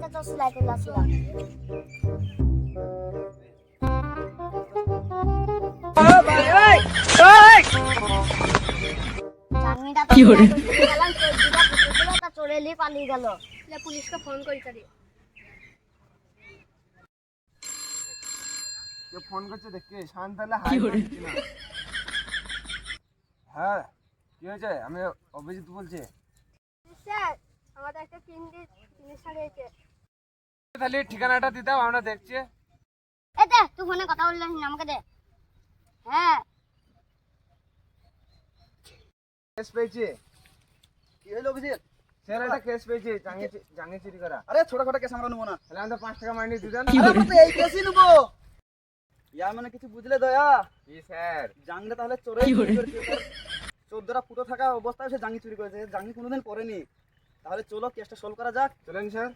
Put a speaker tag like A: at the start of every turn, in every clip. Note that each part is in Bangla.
A: জাঙ্গিটা তো সেলাই করে আসলাম। জাঙ্গিটা তো সেলাই করতে গেলাম, তো দুটা ফুটেছিল, তা চলে নিয়ে পালিয়ে গেল। পুলিশকে ফোন করি তারি।
B: কে ফোন করছে দেখে শান্তালে হাই করছি না। হ্যাঁ কি হয়েছে? আমি অভিজিৎ বলছি।
A: স্যার আমাদের একটা জিনিস হারিয়েছে।
B: তাহলে ঠিকানাটা দিতে দাও, আমরা দেখছি।
A: এ দে, তুই ফোনে কথা বললিস না, আমাকে দে। হ্যাঁ
B: কেস পেয়েছি।
C: কি হলো অভিজিৎ?
B: স্যার একটা কেস পেয়েছি, জাঙ্গি চুরি করা।
C: আরে ছোটখাটো কেস আমরা নেবো না।
B: তাহলে আমাদের 5 টাকা মাইনে দিতেন।
C: আরে আমরা তো এই কেসই নেবো। ইয়ার মানে কিছু বুঝলে দয়া?
B: কি স্যার?
C: জাঙ্গিটা তাহলে চোরাই চুরি করেছে। চোদ্দরা ফুটো থাকা অবস্থায় সে জাঙ্গি চুরি করেছে। জাঙ্গি কোনোদিন করেনি। তাহলে চলো কেসটা সলভ করা যাক।
B: চলেন স্যার।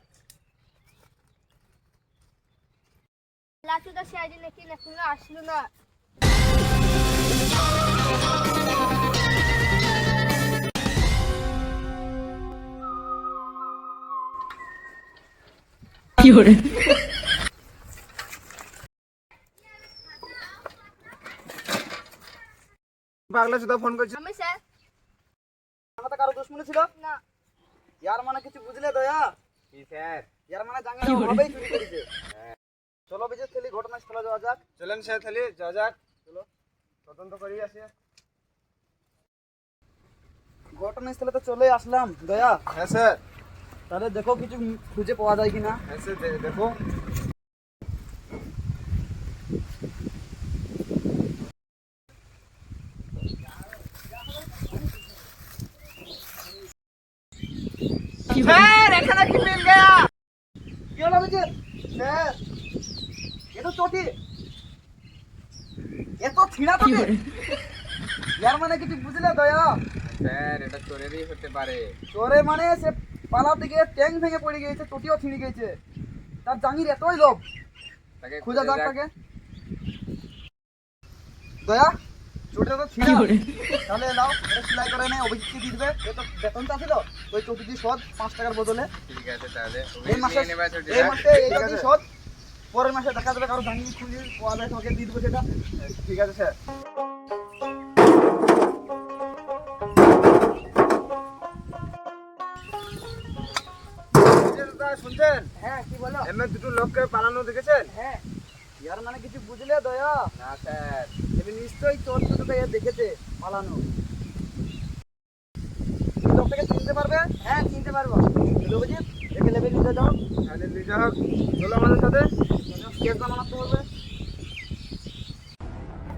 A: লাচুদা সিআইডি নাকি এখনো আসলো না।
D: কি করে?
B: পাগলা সুদা ফোন করছে।
A: আমি স্যার
C: আমাদের কারো দুশ্মনী ছিল?
A: না।
C: ইয়ার মানে কিছু বুঝলে দয়া?
B: কি স্যার?
C: ইয়ার মানে জাঙ্গিটা ওভাবেই চুরি করেছে। চলো অভিজিৎ তাহলে ঘটনাস্থলে যাওয়া যাক।
B: চলেন স্যার, তাহলে যা যাক। চলো তদন্ত করি আসি।
C: ঘটনাস্থলে তো চলে আসলাম দয়া।
B: হ্যাঁ স্যার।
C: তাহলে দেখো কিছু খুঁজে পাওয়া যায় কিনা।
B: হ্যাঁ স্যার, দেখো।
C: স্যার এখানে কি মিল গয়া? কি হলো অভিজিৎ? স্যার এ তো চটি। এত ছিঁড়া তো ইয়ার মানে কিছু বুঝলে দয়া?
B: স্যার এটা চোরেরই হতে পারে।
C: চোরে মানে সে পালার দিকে ট্যাং ভেঙে পড়ে গিয়েছে, চটিও ছিঁড়ে গিয়েছে। তার জাঙ্গির এতই লোভ।
B: তাকে
C: খুঁজা যাক তাকে। দয়া চটিটা তো ছিঁড়া। তাহলে নাও এটা সেলাই করে নে, অভিজিৎকে দিয়ে দিবে। এ তো বেতন চাচ্ছিল, ওই চটি দিয়ে শোধ 5 টাকার বদলে।
B: ঠিক আছে তাহলে।
C: এই মাসে এই মাসে এইটা দিয়ে শোধ। পরের মাসে দেখা যাবে কারো জাঙ্গি খুঁজে পাওয়া যায়, তোমাকে দিয়ে দেবো সেটা।
B: ঠিক আছে স্যার। শুনছেন?
C: হ্যাঁ কি বলো?
B: এমনি দুটো লোককে পালানো দেখেছেন?
C: হ্যাঁ ইয়ার মানে কিছু বুঝলে দয়া?
B: না স্যার।
C: তুমি নিশ্চয়ই চোর দুটোকে দেখেছে পালানো। এই লোকটাকে চিনতে পারবে? হ্যাঁ চিনতে পারবো। অভিজিৎ একে লেবে নিতে যাও।
B: তাহলে লিজা হোক, চলো আমাদের সাথে।
C: কেস বানাতে বলবে।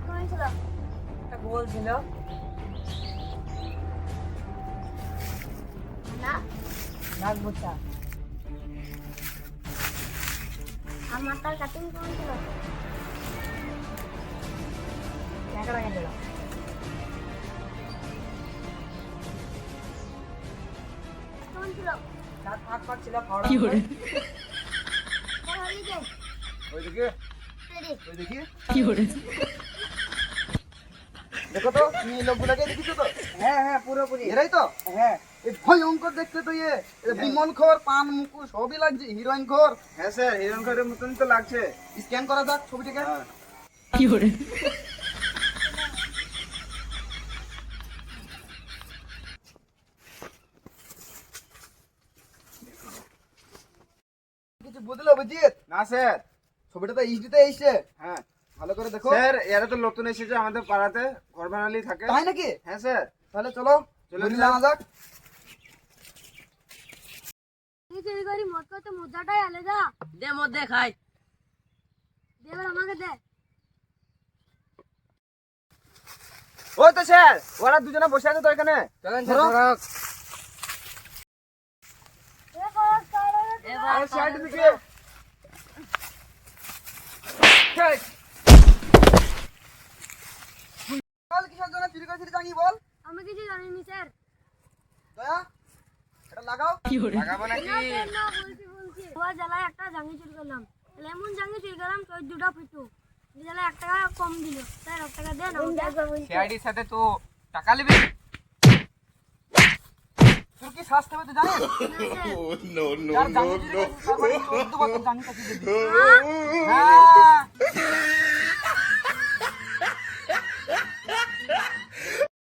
A: হয়েছিল
C: একটা গোল ছিল
A: না,
C: নাক বোঝা।
A: আমার তার কাটিং করেছিল।
C: টাকা টাকা দিল।
A: কেমন ছিল?
C: দাঁত ফাঁক ফাঁক ছিল, ফাওড়া।
D: কি করে?
B: ওইদিকে
A: রেডি।
B: ওই দেখি।
D: কি করে?
C: দেখো তো তুমি এই লোকগুলোকে দেখিছো তো? হ্যাঁ হ্যাঁ পুরোপুরি এরাই তো। হ্যাঁ এই ভয়ঙ্কর দেখতে তো ইয়ে বিমল খোর, পান মুকুল সবই লাগছে, হিরোইন খোর।
B: হ্যাঁ স্যার, হিরোইন ঘরের মতন তো লাগছে।
C: স্ক্যান করা যাক ছবিটাকে।
D: কি করে?
C: কিছু বুঝলে অভিজিৎ?
B: না স্যার।
C: ছবিটা তো এইচডিতে এসছে।
B: হ্যাঁ
C: ভালো করে দেখো।
B: স্যার, এরা তো নতুন এসেছে আমাদের পাড়াতে, ঘর বানালি থাকে।
C: তাই নাকি?
B: হ্যাঁ স্যার।
C: তাহলে চলো
B: চলো
C: চলে
B: স্যার।
C: জানা যাক।
A: তুই চুরি করি মদ করতে মুদ্রাটাই আলাদা।
E: দে মধ্যে খাই।
A: দেবার আমাকে দে।
B: ওই তো স্যার, ওরা দুজনে বসে আছে তো এখানে। চলেন স্যার। আরে সাইড দিকে।
C: বল কিসের জন্য চুরি করেছিস জাঙ্গি বল।
A: আমি কিছু জানিনি স্যার।
C: দয়া এটা লাগাও।
D: কি করে?
B: লাগাবো নাকি?
A: না বলছি ওর জ্বালায় একটা জাঙ্গি চুরি করলাম। এমন জাঙ্গি চুরি করলাম তো দুটো ফুটু। জ্বালায় 1 টাকা কম দিল। স্যার 1 টাকা দেন।
B: সিআইডির সাথে তো টাকা নেবে।
C: তোর কি শাস্তি হবে তুই জানিস?
A: না স্যার।
C: যার জাঙ্গি চুরি করেছিস তার বাড়ি 14 বছর জাঙ্গি কাটিয়ে দিবি।
A: হ্যাঁ?
C: হ্যাঁ